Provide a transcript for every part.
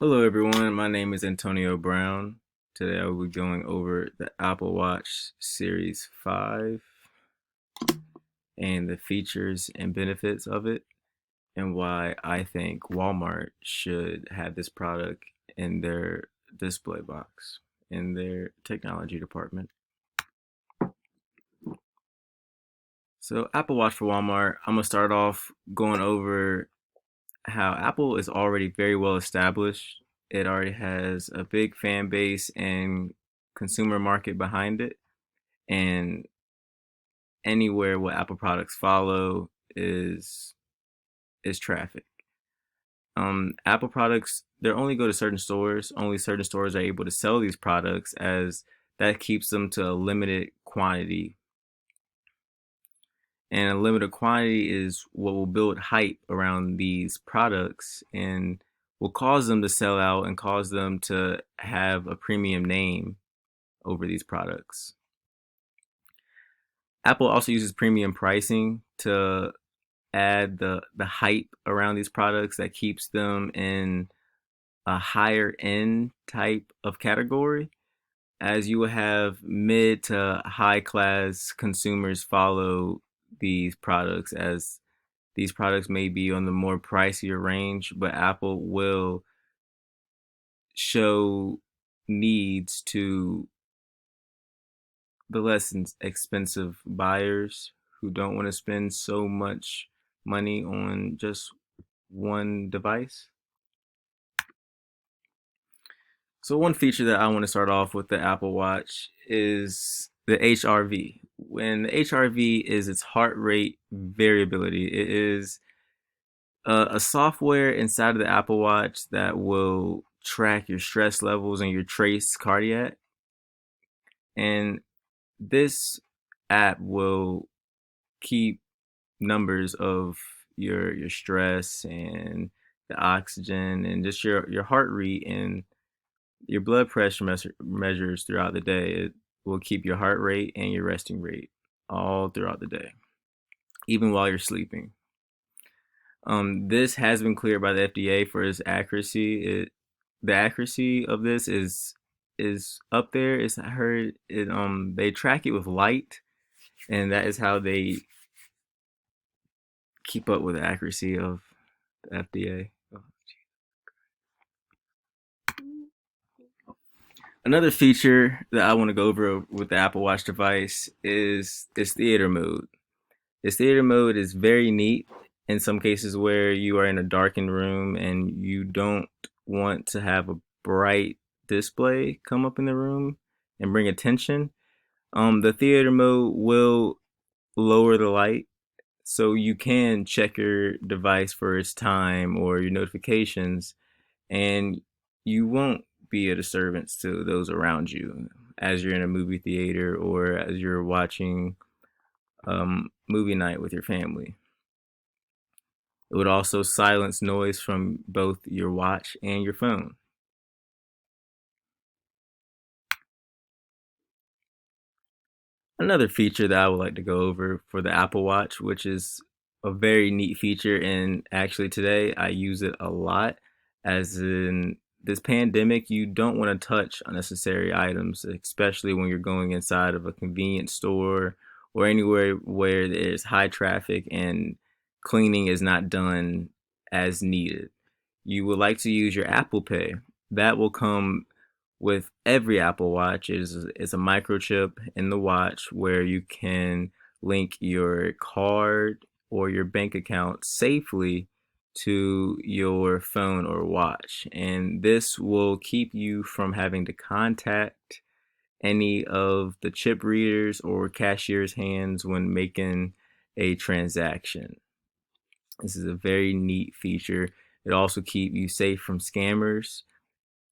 Hello everyone, my name is Antonio Brown. Today I will be going over the Apple Watch Series 5 and the features and benefits of it and why I think Walmart should have this product in their display box in their technology department. So Apple Watch for Walmart, I'm going to start off going over how Apple is already very well established. It already has a big fan base and consumer market behind it. And anywhere where Apple products follow is traffic. Apple products, they only go to certain stores. Only certain stores are able to sell these products, as that keeps them to a limited quantity. And a limited quantity is what will build hype around these products and will cause them to sell out and cause them to have a premium name over these products. Apple also uses premium pricing to add the hype around these products that keeps them in a higher end type of category, as you will have mid to high class consumers follow these products, as these products may be on the more pricier range, but Apple will show needs to the less expensive buyers who don't want to spend so much money on just one device. So one feature that I want to start off with the Apple Watch is the HRV. When the HRV is its heart rate variability, it is a software inside of the Apple Watch that will track your stress levels and your trace cardiac. And this app will keep numbers of your stress and the oxygen and just your heart rate and your blood pressure measures throughout the day. It will keep your heart rate and your resting rate all throughout the day, even while you're sleeping. This has been cleared by the FDA for its accuracy. The accuracy of this is up there. It's heard it. They track it with light, and that is how they keep up with the accuracy of the FDA. Another feature that I want to go over with the Apple Watch device is its theater mode. This theater mode is very neat in some cases where you are in a darkened room and you don't want to have a bright display come up in the room and bring attention. The theater mode will lower the light so you can check your device for its time or your notifications, and you won't be a disturbance to those around you as you're in a movie theater or as you're watching movie night with your family. It would also silence noise from both your watch and your phone. Another feature that I would like to go over for the Apple Watch, which is a very neat feature, and actually today I use it a lot, as in this pandemic, you don't want to touch unnecessary items, especially when you're going inside of a convenience store or anywhere where there's high traffic and cleaning is not done as needed. You would like to use your Apple Pay. That will come with every Apple Watch. Is a microchip in the watch where you can link your card or your bank account safely to your phone or watch. And this will keep you from having to contact any of the chip readers or cashier's hands when making a transaction. This is a very neat feature. It also keeps you safe from scammers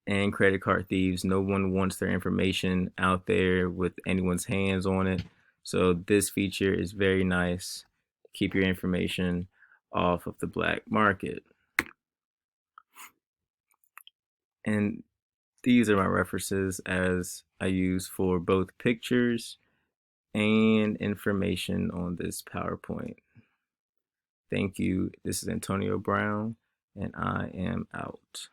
and credit card thieves. No one wants their information out there with anyone's hands on it. So this feature is very nice. Keep your information off of the black market. And these are my references as I use for both pictures and information on this PowerPoint. Thank you. This is Antonio Brown, and I am out.